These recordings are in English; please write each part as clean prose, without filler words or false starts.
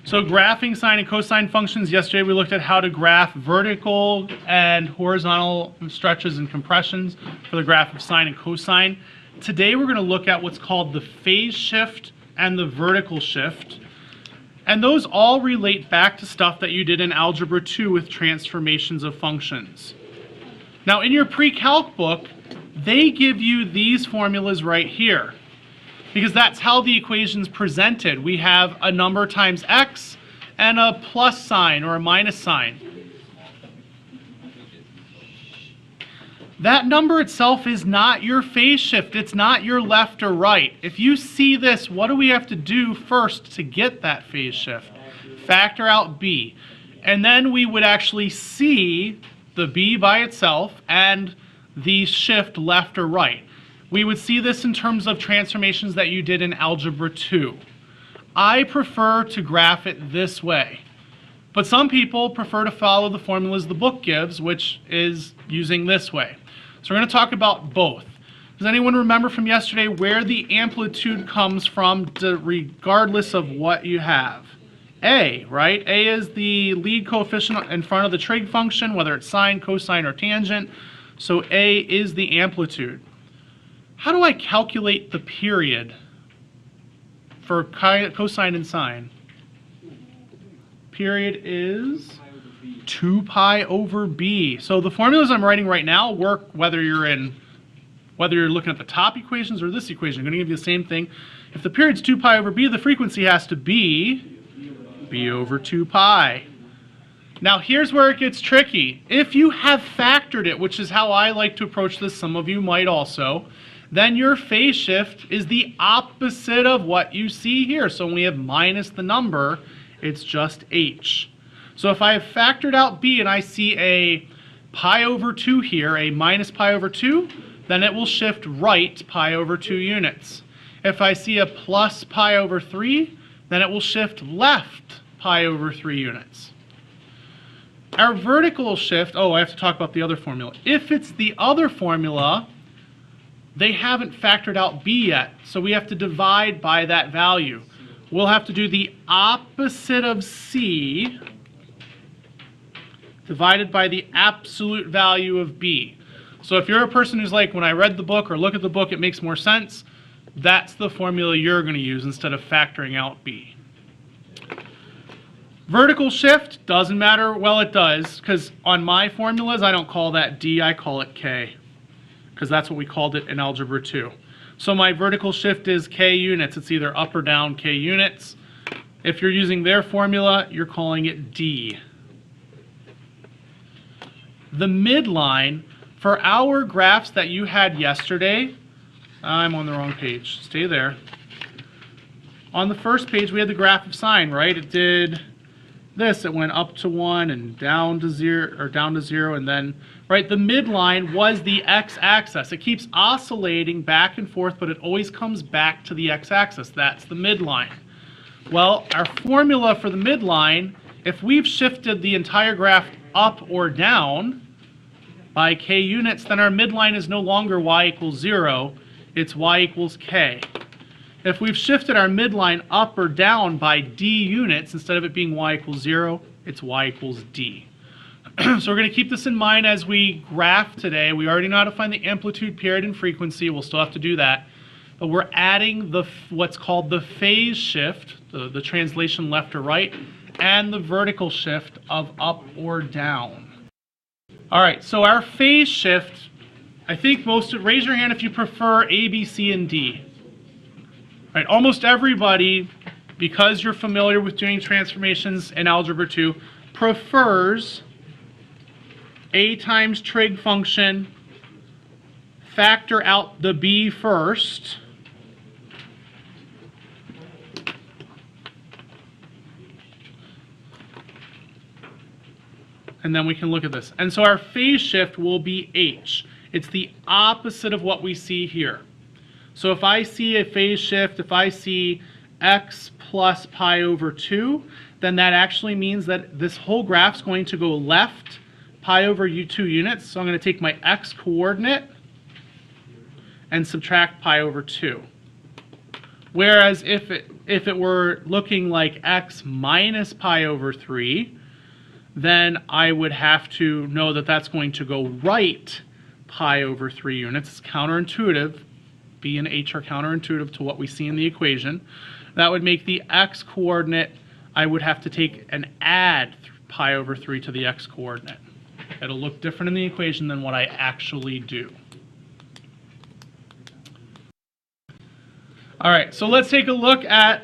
So graphing sine and cosine functions, yesterday we looked at how to graph vertical and horizontal stretches and compressions for the graph of sine and cosine. Today we're going to look at what's called the phase shift and the vertical shift. And those all relate back to stuff that you did in Algebra 2 with transformations of functions. Now in your pre-calc book, they give you these formulas right here, because that's how the equation's presented. We have a number times x and a plus sign or a minus sign. That number itself is not your phase shift. It's not your left or right. If you see this, what do we have to do first to get that phase shift? Factor out b. And then we would actually see the b by itself and the shift left or right. We would see this in terms of transformations that you did in Algebra 2. I prefer to graph it this way, but some people prefer to follow the formulas the book gives, which is using this way. So we're going to talk about both. Does anyone remember from yesterday where the amplitude comes from regardless of what you have? A, right? A is the lead coefficient in front of the trig function, whether it's sine, cosine, or tangent. So A is the amplitude. How do I calculate the period for cosine and sine? Period is 2 pi over b. So the formulas I'm writing right now work whether you're looking at the top equations or this equation. I'm going to give you the same thing. If the period's 2 pi over b, the frequency has to be b over 2 pi. Now here's where it gets tricky. If you have factored it, which is how I like to approach this, some of you might also, then your phase shift is the opposite of what you see here. So when we have minus the number, it's just h. So if I have factored out b and I see a pi over 2 here, a minus pi over 2, then it will shift right pi over 2 units. If I see a plus pi over 3, then it will shift left pi over 3 units. Our vertical shift, oh, I have to talk about the other formula. If it's the other formula, they haven't factored out b yet, so we have to divide by that value. We'll have to do the opposite of c divided by the absolute value of b. So if you're a person who's like, when I read the book or look at the book, it makes more sense, that's the formula you're going to use instead of factoring out b. Vertical shift doesn't matter. Well, it does, because on my formulas, I don't call that d, I call it k, because that's what we called it in Algebra 2. So my vertical shift is k units. It's either up or down k units. If you're using their formula, you're calling it d. The midline, for our graphs that you had yesterday, I'm on the wrong page. Stay there. On the first page, we had the graph of sine, right? It did this. It went up to 1 and down to 0, and then, right, the midline was the x-axis. It keeps oscillating back and forth, but it always comes back to the x-axis. That's the midline. Well, our formula for the midline, if we've shifted the entire graph up or down by k units, then our midline is no longer y equals 0, it's y equals k. If we've shifted our midline up or down by d units, instead of it being y equals 0, it's y equals d. So we're going to keep this in mind as we graph today. We already know how to find the amplitude, period, and frequency. We'll still have to do that. But we're adding what's called the phase shift, the translation left or right, and the vertical shift of up or down. All right, so our phase shift, I think raise your hand if you prefer A, B, C, and D. Right, almost everybody, because you're familiar with doing transformations in Algebra 2, prefers A times trig function, factor out the b first, and then we can look at this. And so our phase shift will be h. It's the opposite of what we see here. So if I see a phase shift, if I see x plus pi over 2, then that actually means that this whole graph is going to go left pi over 2 units. So I'm going to take my x coordinate and subtract pi over 2. Whereas if if it were looking like x minus pi over 3, then I would have to know that that's going to go right pi over 3 units. It's counterintuitive. B and h are counterintuitive to what we see in the equation. That would make the x coordinate, I would have to take and add pi over 3 to the x coordinate. It'll look different in the equation than what I actually do. All right, so let's take a look at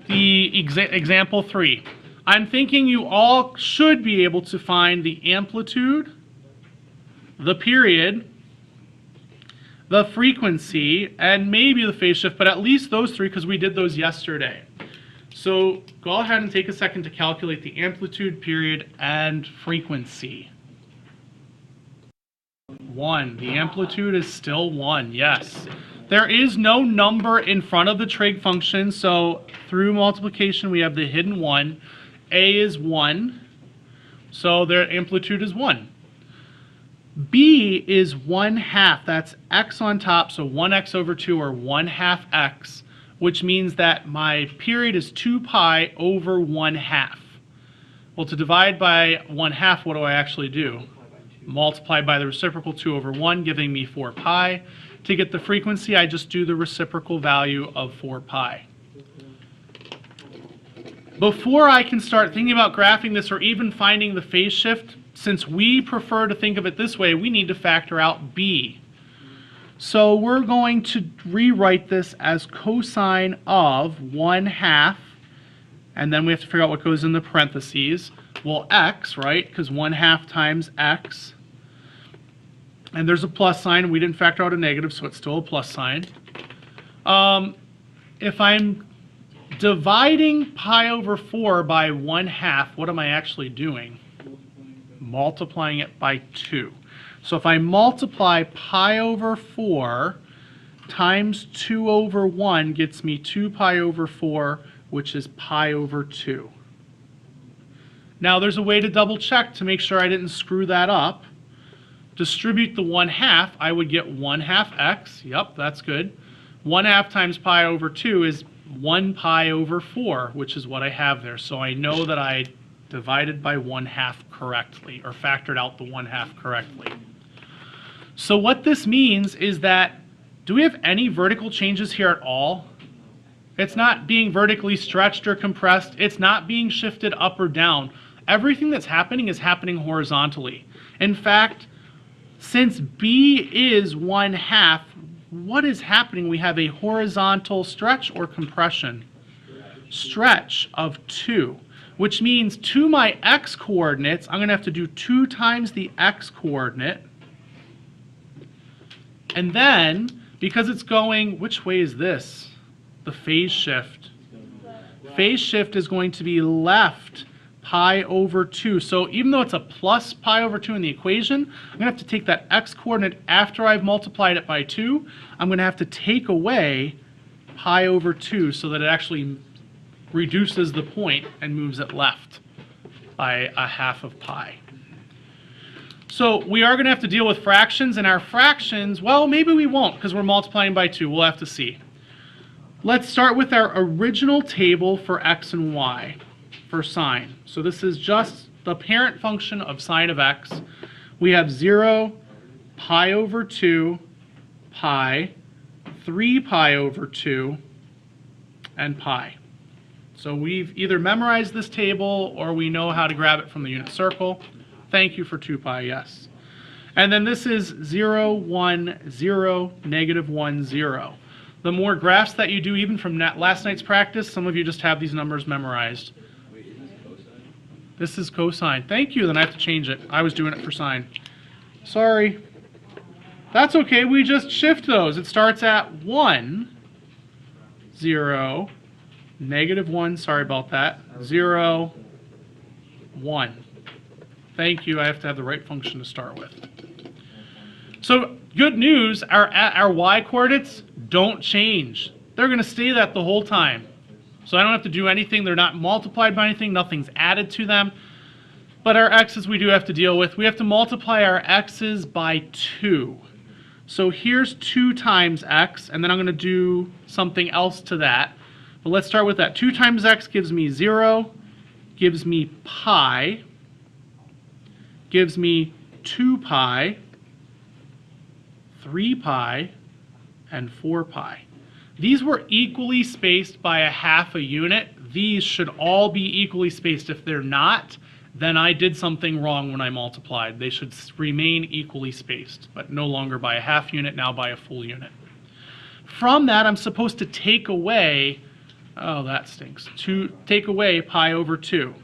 the example 3. I'm thinking you all should be able to find the amplitude, the period, the frequency, and maybe the phase shift, but at least those three because we did those yesterday. So go ahead and take a second to calculate the amplitude, period, and frequency. 1. The amplitude is still 1, yes. There is no number in front of the trig function, so through multiplication we have the hidden 1. A is 1, so their amplitude is 1. B is 1/2, that's x on top, so 1x over 2 or 1/2 x, which means that my period is 2 pi over 1/2. Well, to divide by 1/2, what do I actually do? Multiply by the reciprocal 2 over 1, giving me 4 pi. To get the frequency, I just do the reciprocal value of 4 pi. Before I can start thinking about graphing this or even finding the phase shift, since we prefer to think of it this way, we need to factor out b. So we're going to rewrite this as cosine of 1/2, and then we have to figure out what goes in the parentheses. Well, x, right, because 1/2 times x, and there's a plus sign. We didn't factor out a negative, so it's still a plus sign. If I'm dividing pi over 4 by 1/2, what am I actually doing? Multiplying it by 2. So if I multiply pi over 4 times 2 over 1 gets me 2 pi over 4, which is pi over 2. Now there's a way to double check to make sure I didn't screw that up. Distribute the 1/2, I would get 1/2 x. Yep, that's good. 1/2 times pi over 2 is 1 pi over 4, which is what I have there. So I know that I divided by 1/2 correctly, or factored out the 1/2 correctly. So what this means is that, do we have any vertical changes here at all? It's not being vertically stretched or compressed. It's not being shifted up or down. Everything that's happening is happening horizontally. In fact, since b is 1/2, what is happening? We have a horizontal stretch or compression. Stretch of 2. Which means to my x coordinates, I'm going to have to do 2 times the x coordinate. And then, because it's going, which way is this? The phase shift. Phase shift is going to be left pi over 2. So even though it's a plus pi over 2 in the equation, I'm going to have to take that x coordinate after I've multiplied it by 2. I'm going to have to take away pi over 2 so that it actually reduces the point and moves it left by 1/2 of pi. So we are going to have to deal with fractions, and our fractions, well, maybe we won't because we're multiplying by 2. We'll have to see. Let's start with our original table for x and y for sine. So this is just the parent function of sine of x. We have 0, pi over 2, pi, 3 pi over 2, and pi. So we've either memorized this table or we know how to grab it from the unit circle. Thank you for 2 pi, yes. And then this is 0, 1, 0, -1, 0. The more graphs that you do, even from last night's practice, some of you just have these numbers memorized. This is cosine. Thank you, then I have to change it. I was doing it for sine. Sorry. That's okay, we just shift those. It starts at 1, 0, -1, sorry about that, 0, 1. Thank you, I have to have the right function to start with. So good news, our y coordinates don't change. They're going to stay that the whole time. So I don't have to do anything. They're not multiplied by anything. Nothing's added to them. But our x's we do have to deal with. We have to multiply our x's by 2. So here's 2 times x, and then I'm going to do something else to that. But let's start with that. 2 times x gives me 0, gives me pi, gives me 2 pi, 3 pi, and 4 pi. These were equally spaced by a half a unit. These should all be equally spaced. If they're not, then I did something wrong when I multiplied. They should remain equally spaced, but no longer by a half unit, now by a full unit. From that, I'm supposed to take away, oh, that stinks, to take away pi over 2.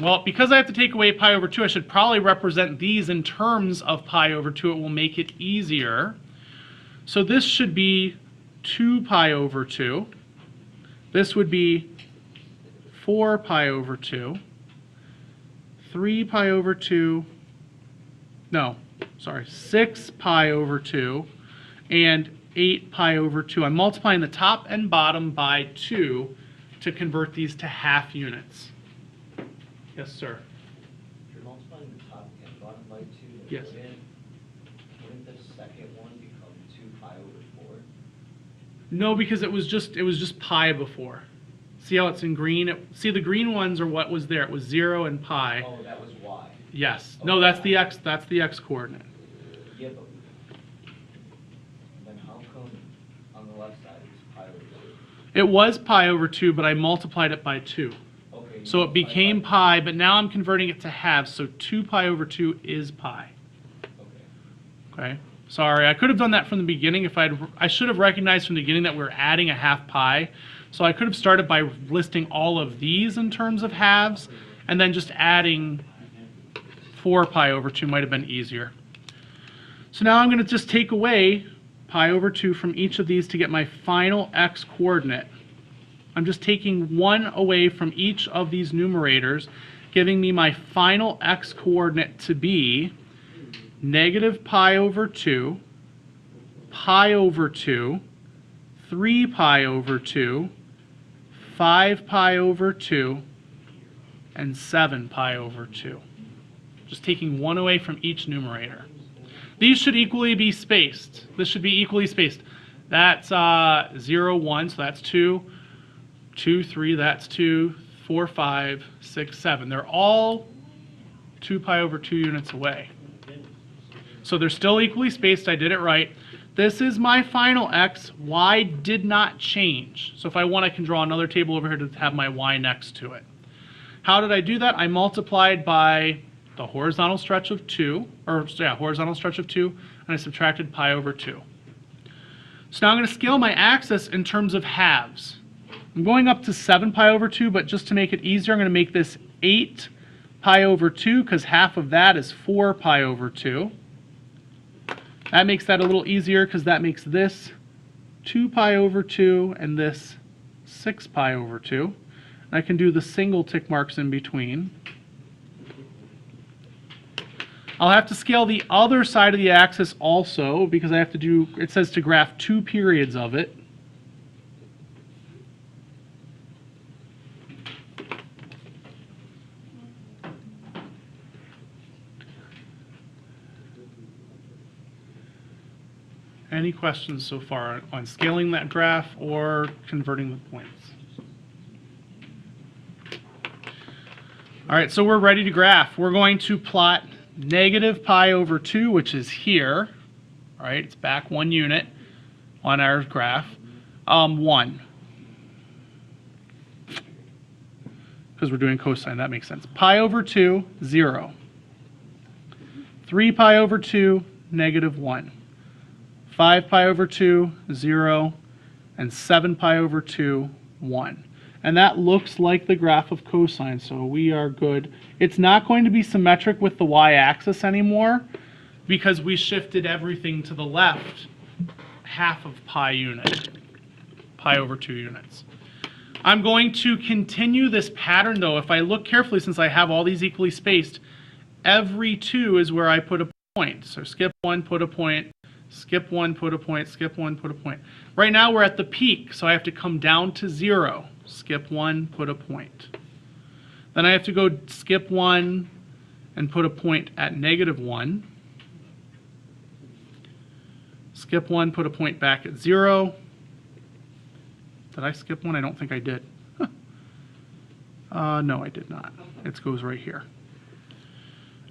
Well, because I have to take away pi over 2, I should probably represent these in terms of pi over 2. It will make it easier. So this should be 2 pi over 2. This would be 4 pi over 2. 3 pi over 2. No, sorry, 6 pi over 2. And 8 pi over 2. I'm multiplying the top and bottom by 2 to convert these to half units. Yes, sir. If you're multiplying the top and bottom by 2, Yes. wouldn't the second one become 2 pi over 4? No, because it was just pi before. See how it's in green? See, the green ones are what was there. It was 0 and pi. Oh, that was y. Yes. Okay. No, that's the x. That's the x coordinate. Yeah, but then how come on the left side it's pi over 2? It was pi over 2, but I multiplied it by 2. Okay. So it became pi, but now I'm converting it to halves. So 2 pi over 2 is pi. Okay. Okay. Sorry, I could have done that from the beginning. I should have recognized from the beginning that we're adding a half pi. So I could have started by listing all of these in terms of halves, and then just adding 4 pi over 2 might have been easier. So now I'm going to just take away pi over 2 from each of these to get my final x coordinate. I'm just taking 1 away from each of these numerators, giving me my final x coordinate to be negative pi over 2, pi over 2, 3 pi over 2, 5 pi over 2, and 7 pi over 2. Just taking 1 away from each numerator. These should equally be spaced. This should be equally spaced. That's 0, 1, so that's 2, 2, 3, that's 2, 4, 5, 6, 7. They're all 2 pi over 2 units away. So they're still equally spaced. I did it right. This is my final x. Y did not change. So if I want, I can draw another table over here to have my y next to it. How did I do that? I multiplied by the horizontal stretch of 2, horizontal stretch of 2, and I subtracted pi over 2. So now I'm going to scale my axis in terms of halves. I'm going up to 7 pi over 2, but just to make it easier, I'm going to make this 8 pi over 2, because half of that is 4 pi over 2. That makes that a little easier, because that makes this 2 pi over 2 and this 6 pi over 2. And I can do the single tick marks in between. I'll have to scale the other side of the axis also, because I have to do, it says to graph 2 periods of it. Any questions so far on scaling that graph or converting the points? All right, so we're ready to graph. We're going to plot negative pi over 2, which is here. All right, it's back 1 unit on our graph. 1. Because we're doing cosine, that makes sense. Pi over 2, 0. 3 pi over 2, negative 1. 5 pi over 2, 0, and 7 pi over 2, 1. And that looks like the graph of cosine, so we are good. It's not going to be symmetric with the y-axis anymore because we shifted everything to the left half of pi unit, pi over 2 units. I'm going to continue this pattern though. If I look carefully, since I have all these equally spaced, every 2 is where I put a point. So skip 1, put a point. Skip 1, put a point, skip 1, put a point. Right now we're at the peak, so I have to come down to 0. Skip 1, put a point. Then I have to go skip 1 and put a point at negative 1. Skip 1, put a point back at 0. Did I skip one? I don't think I did. No, I did not. It goes right here.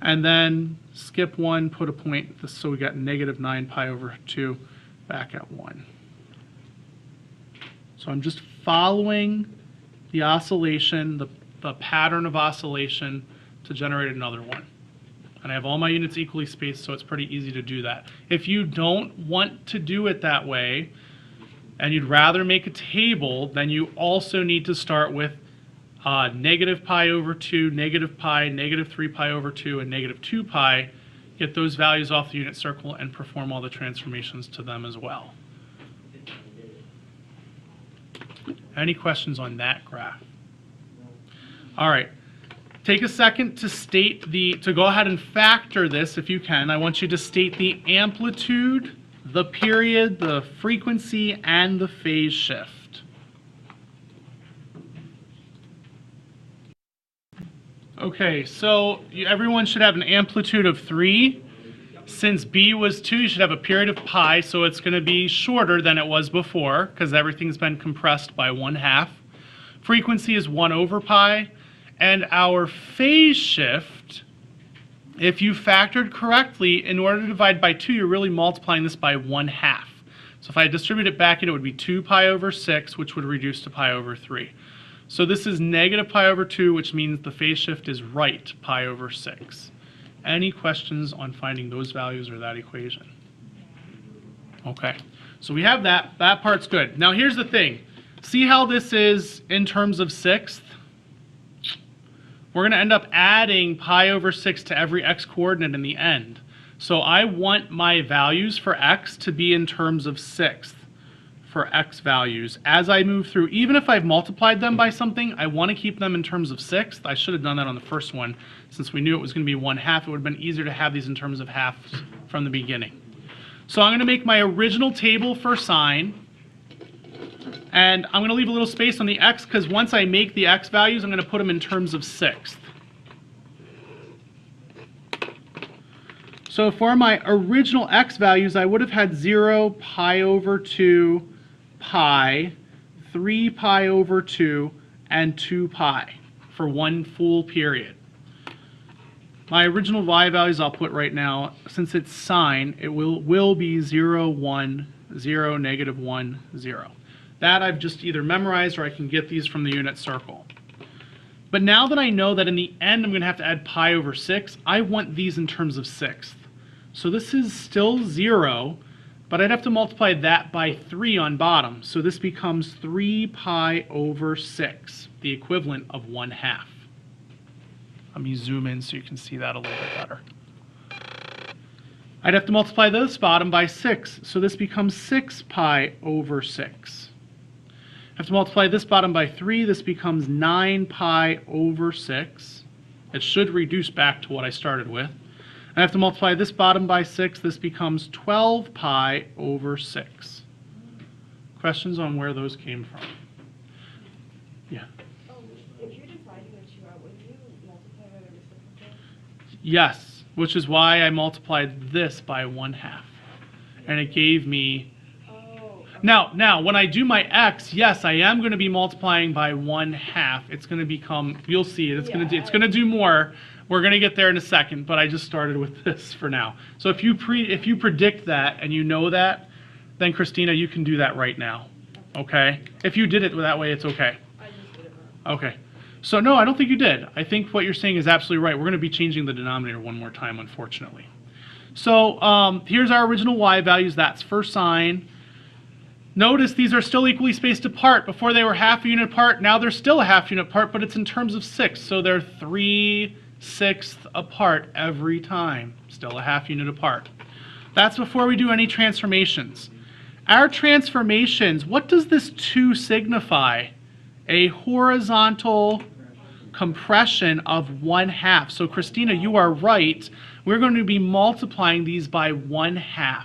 And then skip 1, put a point, so we got negative 9 pi over 2 back at 1. So I'm just following the oscillation, the pattern of oscillation to generate another one. And I have all my units equally spaced, so it's pretty easy to do that. If you don't want to do it that way, and you'd rather make a table, then you also need to start with negative pi over 2, negative pi, negative 3 pi over 2, and negative 2 pi. Get those values off the unit circle and perform all the transformations to them as well. Any questions on that graph? All right. Take a second to state to go ahead and factor this if you can. I want you to state the amplitude, the period, the frequency, and the phase shift. Okay, so everyone should have an amplitude of 3. Since B was 2, you should have a period of pi, so it's going to be shorter than it was before because everything's been compressed by 1/2. Frequency is 1 over pi. And our phase shift, if you factored correctly, in order to divide by 2, you're really multiplying this by 1/2. So if I distribute it back in, it would be 2 pi over 6, which would reduce to pi over 3. So this is negative pi over 2, which means the phase shift is right pi over 6. Any questions on finding those values or that equation? Okay, so we have that. That part's good. Now here's the thing. See how this is in terms of sixth? We're going to end up adding pi over 6 to every x coordinate in the end. So I want my values for x to be in terms of sixth for x values. As I move through, even if I've multiplied them by something, I want to keep them in terms of sixth. I should have done that on the first one. Since we knew it was going to be 1/2, it would have been easier to have these in terms of halves from the beginning. So I'm going to make my original table for sine. And I'm going to leave a little space on the x because once I make the x values, I'm going to put them in terms of sixth. So for my original x values, I would have had 0, pi over 2, pi, 3 pi over 2, and 2 pi for one full period. My original y values I'll put right now. Since it's sine, it will be 0, 1, 0, negative 1, 0. That I've just either memorized or I can get these from the unit circle. But now that I know that in the end I'm going to have to add pi over 6, I want these in terms of sixth. So this is still 0, but I'd have to multiply that by 3 on bottom. So this becomes 3 pi over 6, the equivalent of 1/2. Let me zoom in so you can see that a little bit better. I'd have to multiply this bottom by 6, so this becomes 6 pi over 6. I have to multiply this bottom by 3, this becomes 9 pi over 6. It should reduce back to what I started with. I have to multiply this bottom by 6, this becomes 12 pi over 6. Questions on where those came from? Yeah. If you're dividing the 2 out, wouldn't you multiply by the reciprocal? Yes, which is why I multiplied this by 1/2. And it gave me... Now, when I do my x, yes, I am going to be multiplying by 1/2. It's going to become, you'll see it, it's going to do more. We're going to get there in a second, but I just started with this for now. So if you predict that and you know that, then Christina, you can do that right now. Okay? If you did it that way, it's okay. I just did it wrong. Okay. So no, I don't think you did. I think what you're saying is absolutely right. We're going to be changing the denominator one more time, unfortunately. So here's our original y values. That's for sine. Notice these are still equally spaced apart. Before they were half a unit apart. Now they're still a half unit apart, but it's in terms of 6. So they're 3/6 apart every time. Still a half unit apart. That's before we do any transformations. Our transformations, what does this 2 signify? A horizontal compression of 1/2. So Christina, you are right. We're going to be multiplying these by 1/2.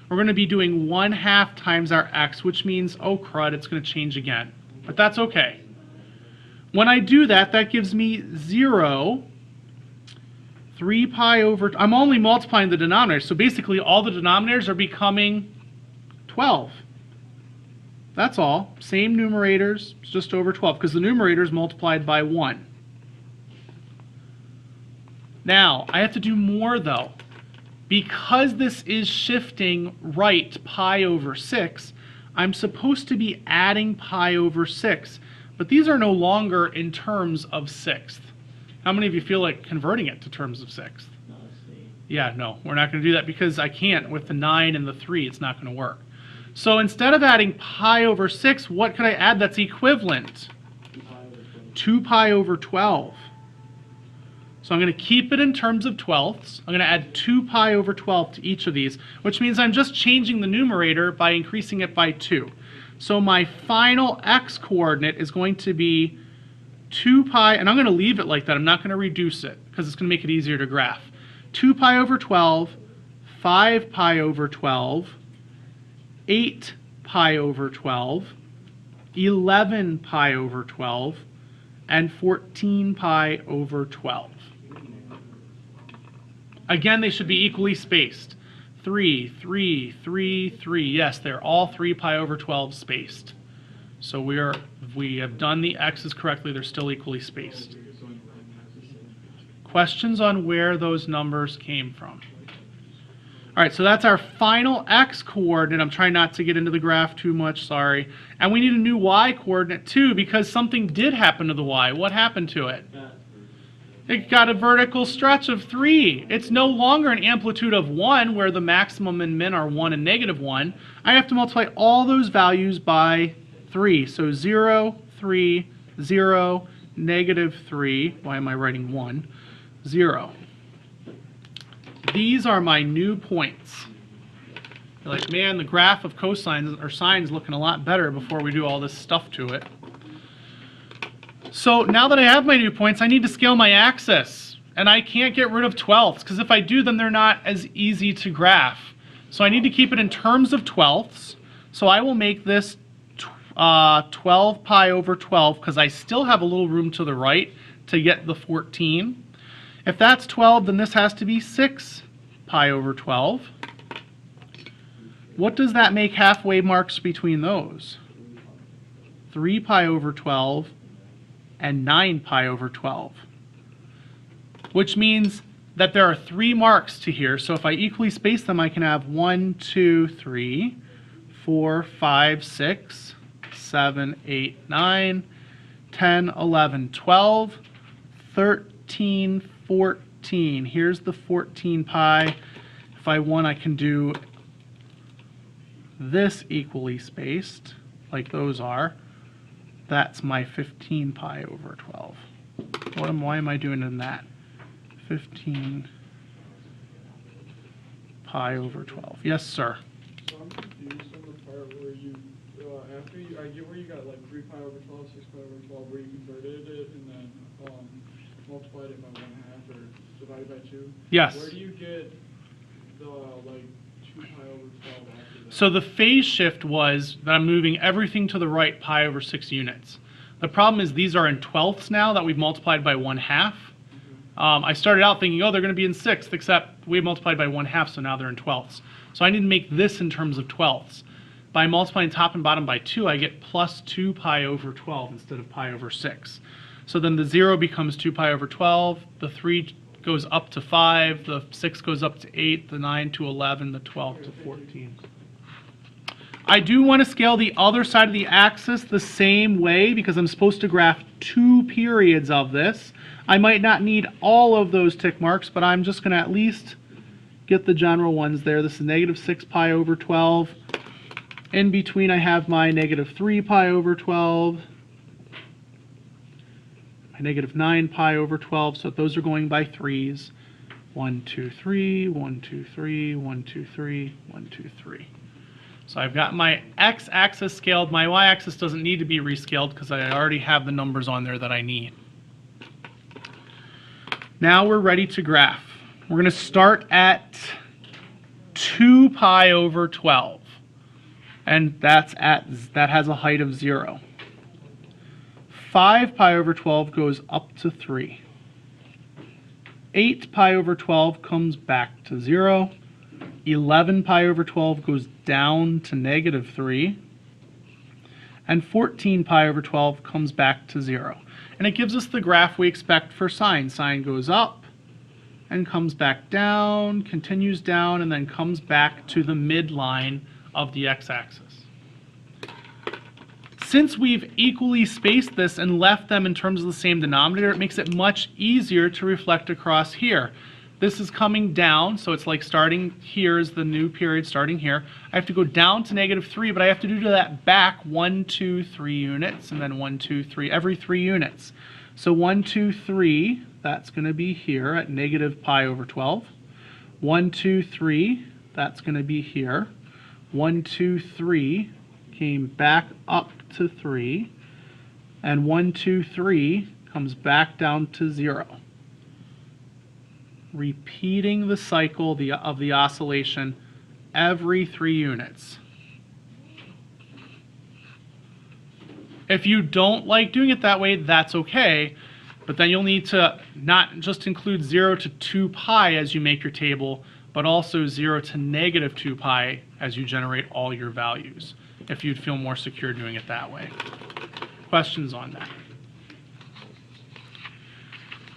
We're going to be doing 1/2 times our x, which means, oh crud, it's going to change again. But that's okay. When I do that, that gives me 0, 3 pi over, I'm only multiplying the denominators. So basically all the denominators are becoming 12. That's all. Same numerators, it's just over 12, because the numerator is multiplied by 1. Now, I have to do more, though. Because this is shifting right pi over 6, I'm supposed to be adding pi over 6. But these are no longer in terms of sixth. How many of you feel like converting it to terms of sixth? No, see. Yeah, no, we're not going to do that because I can't with the 9 and the 3. It's not going to work. So instead of adding pi over 6, what could I add that's equivalent? 2 pi over 12. So I'm going to keep it in terms of twelfths. I'm going to add 2 pi over 12 to each of these, which means I'm just changing the numerator by increasing it by 2. So my final x-coordinate is going to be 2 pi, and I'm going to leave it like that. I'm not going to reduce it because it's going to make it easier to graph. 2 pi over 12, 5 pi over 12, 8 pi over 12, 11 pi over 12, and 14 pi over 12. Again, they should be equally spaced. 3, 3, 3, 3. Yes, they're all 3 pi over 12 spaced. So we have done the x's correctly. They're still equally spaced. Questions on where those numbers came from? All right, so that's our final x-coordinate. I'm trying not to get into the graph too much, sorry. And we need a new y-coordinate too because something did happen to the y. What happened to it? It got a vertical stretch of 3. It's no longer an amplitude of 1 where the maximum and min are 1 and negative 1. I have to multiply all those values by 3. So 0, 3, 0, negative 3. Why am I writing 1? 0. These are my new points. You're like, man, the graph of cosines or sines looking a lot better before we do all this stuff to it. So now that I have my new points, I need to scale my axis. And I can't get rid of twelfths, because if I do, then they're not as easy to graph. So I need to keep it in terms of twelfths. So I will make this 12 pi over 12, because I still have a little room to the right to get the 14. If that's 12, then this has to be 6 pi over 12. What does that make halfway marks between those? 3 pi over 12 and 9 pi over 12. Which means that there are 3 marks to here. So if I equally space them, I can have 1, 2, 3, 4, 5, 6, 7, 8, 9, 10, 11, 12, 13, 14. Here's the 14 pi. If I want, I can do this equally spaced, like those are. That's my 15 pi over 12. Why am I doing in that? 15 pi over 12. Yes, sir. So I'm confused on the part where you, after you, I get where you got like 3 pi over 12, 6 pi over 12, where you converted it and then multiplied it by 1/2 or divided by 2. Yes. Where do you get the like 2 pi over 12 after that? So the phase shift was that I'm moving everything to the right pi over 6 units. The problem is these are in twelfths now that we've multiplied by 1/2. I started out thinking, oh, they're going to be in sixths, except we multiplied by 1/2, so now they're in twelfths. So I need to make this in terms of twelfths. By multiplying top and bottom by 2, I get plus 2 pi over 12 instead of pi over 6. So then the 0 becomes 2 pi over 12, the 3 goes up to 5, the 6 goes up to 8, the 9 to 11, the 12 to 14. I do want to scale the other side of the axis the same way because I'm supposed to graph 2 periods of this. I might not need all of those tick marks, but I'm just going to at least get the general ones there. This is negative 6 pi over 12. In between, I have my negative 3 pi over 12, my negative 9 pi over 12, so those are going by 3s. 1, 2, 3, 1, 2, 3, 1, 2, 3, 1, 2, 3. So I've got my x-axis scaled. My y-axis doesn't need to be rescaled because I already have the numbers on there that I need. Now we're ready to graph. We're going to start at 2 pi over 12. And that has a height of 0. 5 pi over 12 goes up to 3. 8 pi over 12 comes back to 0. 11 pi over 12 goes down to negative 3. and 14 pi over 12 comes back to 0. And it gives us the graph we expect for sine. Sine goes up and comes back down, continues down, and then comes back to the midline of the x-axis. Since we've equally spaced this and left them in terms of the same denominator, it makes it much easier to reflect across here. This is coming down, so it's like starting here is the new period starting here. I have to go down to -3, but I have to do that back 1, 2, 3 units, and then 1, 2, 3, every 3 units. So 1, 2, 3, that's going to be here at negative pi over 12. 1, 2, 3, that's going to be here. 1, 2, 3 came back up to 3, and 1, 2, 3 comes back down to 0. Repeating the cycle of the oscillation every 3 units. If you don't like doing it that way, that's okay, but then you'll need to not just include 0 to 2 pi as you make your table, but also 0 to negative 2 pi as you generate all your values, if you'd feel more secure doing it that way. Questions on that?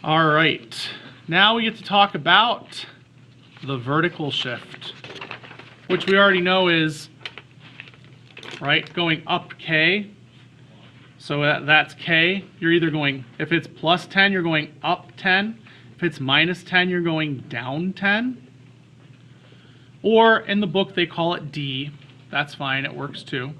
All right, now we get to talk about the vertical shift, which we already know is, right, going up k. So that's k. You're either going, if it's plus 10, you're going up 10. If it's minus 10, you're going down 10. Or in the book, they call it d. That's fine, it works too.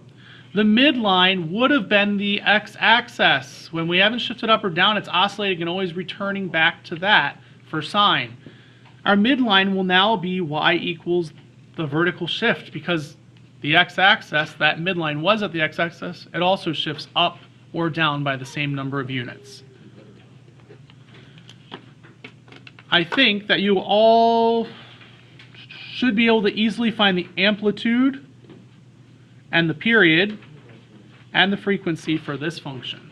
The midline would have been the x-axis. When we haven't shifted up or down, it's oscillating and always returning back to that for sine. Our midline will now be y equals the vertical shift, because the x-axis, that midline was at the x-axis, it also shifts up or down by the same number of units. I think that you all should be able to easily find the amplitude and the period and the frequency for this function.